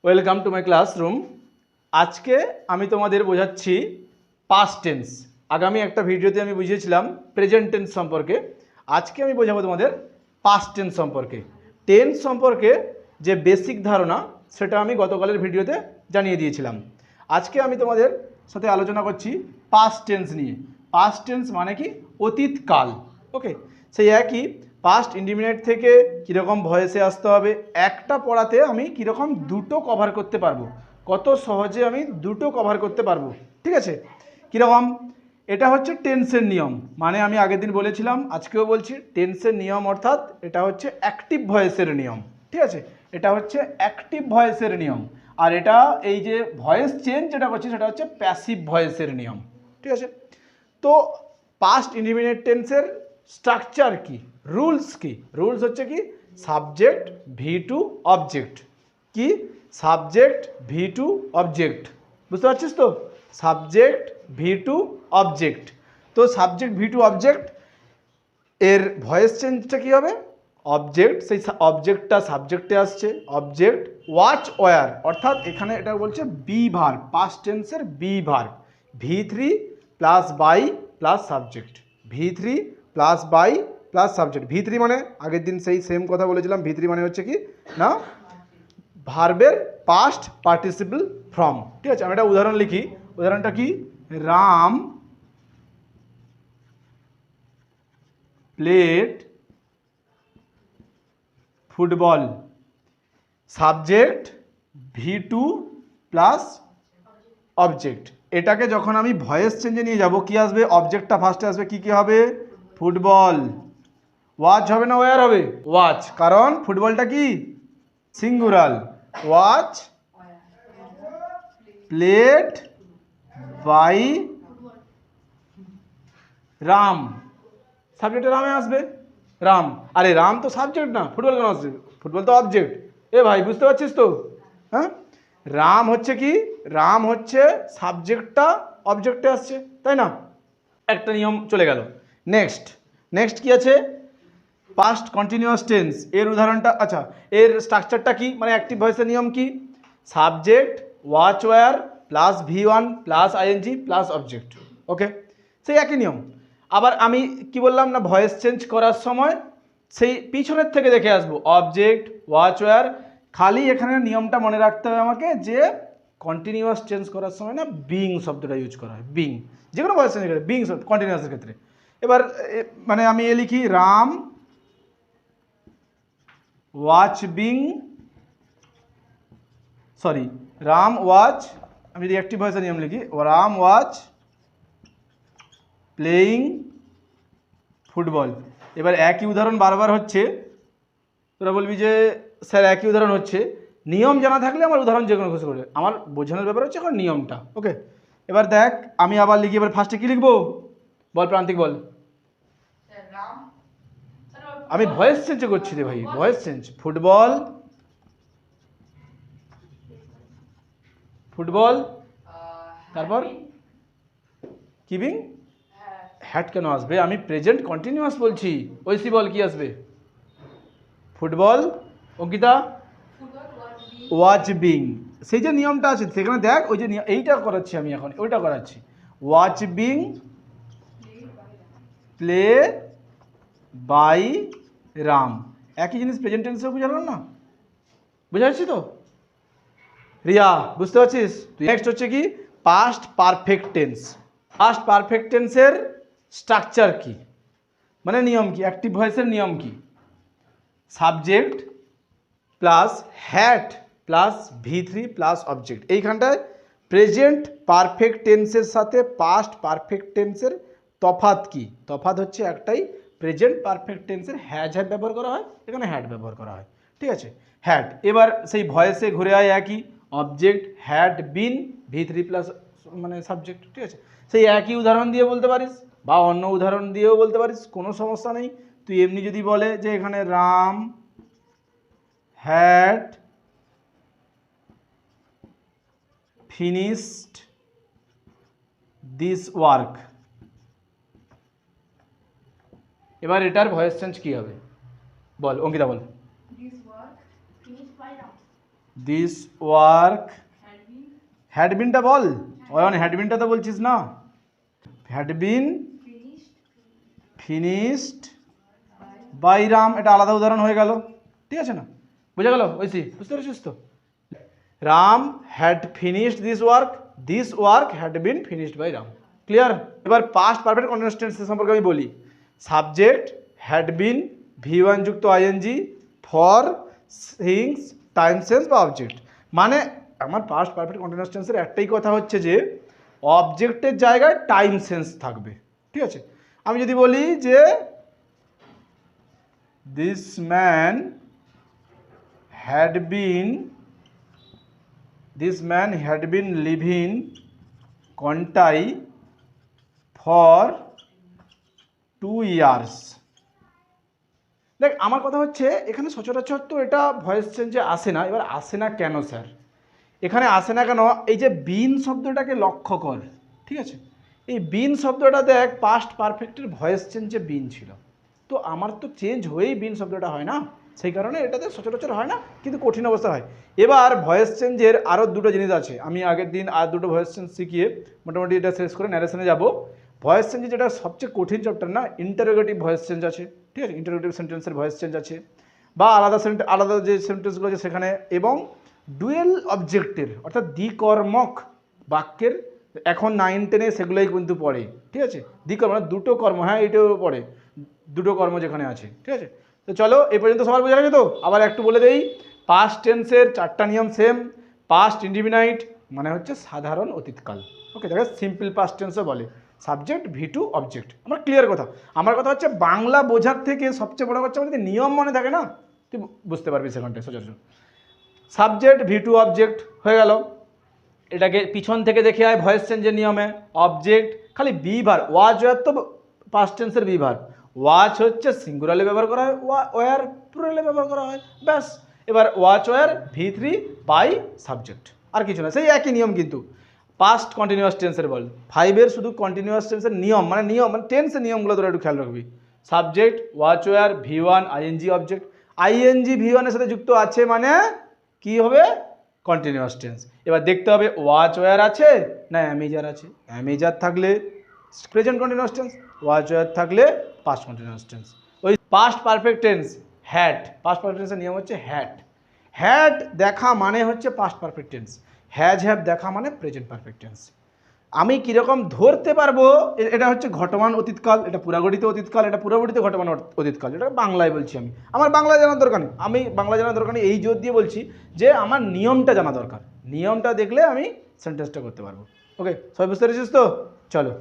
Welcome to my classroom. আজকে আমি তোমাদের বোঝাচ্ছি পাস্ট টেন্স। আগামী একটা ভিডিওতে আমি বুঝিয়েছিলাম প্রেজেন্ট টেন্স সম্পর্কে। আজকে আমি বোঝাবো তোমাদের পাস্ট টেন্স সম্পর্কে। টেন্স সম্পর্কে যে বেসিক ধারণা সেটা আমি গতকালের ভিডিওতে জানিয়ে দিয়েছিলাম। আজকে আমি তোমাদের সাথে আলোচনা করছি পাস্ট টেন্স নিয়ে। পাস্ট টেন্স মানে কি? অতীতকাল। ওকে, সেই একই পাস্ট ইন্ডিফিনিট থেকে কীরকম ভয়েসে আসতে হবে, একটা পড়াতে আমি কীরকম দুটো কভার করতে পারবো, কত সহজে আমি দুটো কভার করতে পারবো। ঠিক আছে, কীরকম? এটা হচ্ছে টেন্সের নিয়ম। মানে আমি আগের দিন বলেছিলাম, আজকেও বলছি, টেন্সের নিয়ম অর্থাৎ এটা হচ্ছে অ্যাক্টিভ ভয়েসের নিয়ম। ঠিক আছে, এটা হচ্ছে অ্যাক্টিভ ভয়েসের নিয়ম। আর এটা এই যে ভয়েস চেঞ্জ যেটা করছে সেটা হচ্ছে প্যাসিভ ভয়েসের নিয়ম। ঠিক আছে, তো পাস্ট ইন্ডিফিনিট টেন্সের স্ট্রাকচার কি, রুলস কি? রুলস হচ্ছে কি সাবজেক্ট ভি টু অবজেক্ট। কি? Subject V two object. বুঝতে পারছিস তো? Subject V two object. তো সাবজেক্ট ভি টু অবজেক্ট এর ভয়েস চেঞ্জটা কী হবে? অবজেক্ট, সেই অবজেক্টটা সাবজেক্টে আসছে। অবজেক্ট ওয়াচ ওয়ার, অর্থাৎ এখানে এটা বলছে বি ভার্ব, পাস্ট টেন্সের be verb. V three plus by plus subject. V three plus by plus subject. V three মানে আগের দিন সেই সেম কথা বলেছিলাম। ভি থ্রি মানে হচ্ছে কি না, ভার্বের পাস্ট পার্টিসিপল ফর্ম। ঠিক আছে, আমি একটা উদাহরণ লিখি। উদাহরণটা কি? Ram played football. Subject V two plus object. এটাকে যখন আমি ভয়েস চেঞ্জে নিয়ে যাব, কি আসবে? অবজেক্টটা ফার্স্টে আসবে। কি কি হবে? ফুটবল। ওয়াচ হবে না ওয়ার হবে? ওয়াচ, কারণ ফুটবলটা কি singular. Was played by Ram. সাবজেক্টে রামে আসবে, রাম। আরে রাম তো সাবজেক্ট না, ফুটবল কেন আসবে? ফুটবল তো অবজেক্ট। এ ভাই, বুঝতে পারছিস তো? হ্যাঁ, রাম হচ্ছে কি, রাম হচ্ছে সাবজেক্টটা অবজেক্টে আসছে, তাই না? একটা নিয়ম চলে গেল। নেক্সট নেক্সট কি আছে? পাস্ট কন্টিনিউয়াস টেন্স এর উদাহরণটা, আচ্ছা, এর স্ট্রাকচারটা কি, মানে অ্যাক্টিভ ভয়েসের নিয়ম কি? Subject was were plus V one plus ING plus object. Okay, সেই একই নিয়ম। আবার আমি কি বললাম না, ভয়েস চেঞ্জ করার সময় সেই পিছনের থেকে দেখে আসবো অবজেক্ট ওয়াচ ওয়ার। খালি এখানে নিয়মটা মনে রাখতে হবে আমাকে যে কন্টিনিউয়াস চেঞ্জ করার সময় না বিং শব্দটা ইউজ করা হয়। বিং, যে কোনো ভয়েস চেঞ্জ করে বিং শব্দ কন্টিনিউয়াসের ক্ষেত্রে। এবার মানে আমি এ লিখি Ram watch being, sorry, Ram watch, আমি যদি অ্যাক্টিভ ভয়েসের নিয়ম লিখি, রাম ওয়াচ প্লেয়িং ফুটবল। এবার একই উদাহরণ বারবার হচ্ছে, তোরা বলবি যে স্যার একই উদাহরণ হচ্ছে। নিয়ম জানা থাকলে আমার উদাহরণ যে কোনো কিছু করে, আমার বোঝানোর ব্যাপার হচ্ছে এখন নিয়মটা। ওকে, এবার দেখ আমি আবার লিখি। এবার ফার্স্টে কি লিখবো বল, প্রান্তিক বল। আমি ভয়েস চেঞ্জ করছি রে ভাই, ভয়েস চেঞ্জ। ফুটবল, ফুটবল, তারপর কিবিং। হ্যাট কেন আসবে? আমি প্রেজেন্ট কন্টিনিউয়াস বলছি। ঐসি বল, কি আসবে? ফুটবল। Ankita watch being. সেই যে নিয়মটা আছে সেখানে দেখ, ওই যে এইটা করাচ্ছি আমি এখন, ওইটা করাচ্ছি। Was being play by Ram. একই জিনিস প্রেজেন্ট টেন্সেও বুঝালাম না? বুঝা যাচ্ছি তো রিয়া? বুঝতে পারছিস? নেক্সট হচ্ছে কি past perfect tense. Past perfect টেন্সের স্ট্রাকচার কি, মানে নিয়ম কি, অ্যাক্টিভ ভয়েসের নিয়ম কি? Subject plus had plus V three plus object. এইখানটায় প্রেজেন্ট পারফেক্ট টেন্সের সাথে পাস্ট পারফেক্ট টেন্সের তফাৎ কি? তফাৎ হচ্ছে একটাই, প্রেজেন্ট পারফেক্ট টেন্সের হ্যাজ হ্যাড ব্যবহার করা হয়, এখানে হ্যাড ব্যবহার করা হয়। ঠিক আছে, হ্যাড। এবার সেই ভয়েসে ঘুরে আয় একই, object had been V three plus মানে সাবজেক্ট। ঠিক আছে, সেই একই উদাহরণ দিয়ে বলতে পারিস বা অন্য উদাহরণ দিয়েও বলতে পারিস, কোনো সমস্যা নেই। তুই এমনি যদি বলে যে এখানে Ram had finished this work, এবার এটার ভয়েস চেঞ্জ কি হবে বল অঙ্কিতা বল। দিস ওয়ার্ক, হ্যাড বিনটা বল, অয়ন হ্যাড বিনটা তো বলছিস না, had been finished by Ram, এটা আলাদা উদাহরণ হয়ে গেল, ঠিক আছে না, বুঝে গেল ওইসি, বুঝতে পেরেছিস তো? Ram had finished this work had been finished by Ram, clear? এবার পাস্ট পারফেক্ট কন্টিনিউয়াস টেন্স সম্পর্কে আমি বলি। সাবজেক্ট হ্যাড বিন, V1 যুক্ত ING, for, things, time sense বা অবজেক্ট। মানে আমার পাস্ট পারফেক্ট কন্টিনিউয়াস টেন্সের একটাই কথা হচ্ছে যে অবজেক্টের জায়গায় টাইম সেন্স থাকবে, ঠিক আছে? আমি যদি বলি যে this man had been living Contai for 2 years। দেখ আমার কথা হচ্ছে এখানে সচরাচর তো এটা ভয়েস চেঞ্জে আসে না। এবার আসে না কেন স্যার? এখানে আসে না কেন, এই যে বিন শব্দটাকে লক্ষ্য কর, ঠিক আছে? এই বিন শব্দটা দেখ পাস্ট পারফেক্টের ভয়েস চেঞ্জে বিন ছিল, তো আমার তো চেঞ্জ হয়েই বিন শব্দটা হয় না, সেই কারণে এটাতে সচরাচর হয় না, কিন্তু কঠিন অবস্থা হয়। এবার ভয়েস চেঞ্জের আরও দুটো জিনিস আছে, আমি আগের দিন আর দুটো ভয়েস চেঞ্জ শিখিয়ে মোটামুটি এটা শেষ করে ন্যারেশনে যাব। ভয়েস চেঞ্জে যেটা সবচেয়ে কঠিন চ্যাপ্টার না, ইন্টারোগেটিভ ভয়েস চেঞ্জ আছে, ঠিক আছে? ইন্টারোগেটিভ সেন্টেন্সের ভয়েস চেঞ্জ আছে, বা আলাদা যে সেন্টেন্সগুলো আছে সেখানে, এবং ডুয়েল অবজেক্টের অর্থাৎ দ্বিকর্মক বাক্যের এখন 9-10-এ সেগুলোই কিন্তু পড়ে, ঠিক আছে? দ্বিকর্ম মানে দুটো কর্ম, হ্যাঁ এটাও পড়ে, দুটো কর্ম যেখানে আছে, ঠিক আছে? তো চলো এই পর্যন্ত সবার বোঝা গেছে তো? আবার একটু বলে দেই, পাস্ট টেন্সের 4টা নিয়ম সেম। পাস্ট ইনডিফিনাইট মানে হচ্ছে সাধারণ অতীতকাল, ওকে? দেখো সিম্পল পাস্ট টেন্সও বলে, সাবজেক্ট V2 অবজেক্ট। আমার ক্লিয়ার কথা, আমার কথা হচ্ছে বাংলা বোঝার থেকে সবচেয়ে বড় কথা যদি নিয়ম মনে থাকে না, তুই বুঝতে পারবি সেখানটায় সচরাচর। সাবজেক্ট V2 অবজেক্ট হয়ে গেল, এটাকে পিছন থেকে দেখে আয় ভয়েস চেঞ্জের নিয়মে। অবজেক্ট খালি বি ভার, ওয়াচ ওয়ার তো পাস্ট টেন্সের বি ভার, ওয়াচ হচ্ছে সিঙ্গুলারে ব্যবহার করা হয়, ওয়ার প্লুরালে ব্যবহার করা হয়, ব্যাস। এবার was were V3 by subject, আর কিছু না, সেই একই নিয়ম। কিন্তু পাস্ট কন্টিনিউয়াস টেন্সের বল 5-এর শুধু কন্টিনিউয়াস টেন্সের নিয়ম মানে টেন্সের নিয়মগুলো তোরা একটু খেয়াল রাখবি। Subject was were V1 ING object, ING V1 এর সাথে যুক্ত আছে মানে কি হবে? Continuous tense. এবার দেখতে হবে ওয়াচ ওয়ার আছে না অ্যামেজার আছে, অ্যামেজার থাকলে present continuous tense, was were থাকলে পাস্ট কন্টিনিউয়াস টেন্স। ওই past perfect tense had, past perfect টেন্সের নিয়ম হচ্ছে হ্যাড দেখা মানে হচ্ছে পাস্ট পারফেক্ট টেন্স, হ্যাভ দেখা মানে প্রেজেন্ট পারফেক্ট টেন্স। আমি কীরকম ধরতে পারবো? এটা হচ্ছে ঘটমান অতীতকাল, এটা পুরাগঠিত অতীতকাল, এটা পুরাগঠিত ঘটমান অতীতকাল, এটা বাংলায় বলছি আমি। আমার বাংলা জানার দরকার নেই, আমি বাংলা জানার দরকার নেই, এই জোর দিয়ে বলছি যে আমার নিয়মটা জানা দরকার, নিয়মটা দেখলে আমি সেন্টেন্সটা করতে পারবো। ওকে, সবাই বুঝতে পেরেছিস তো? চলো।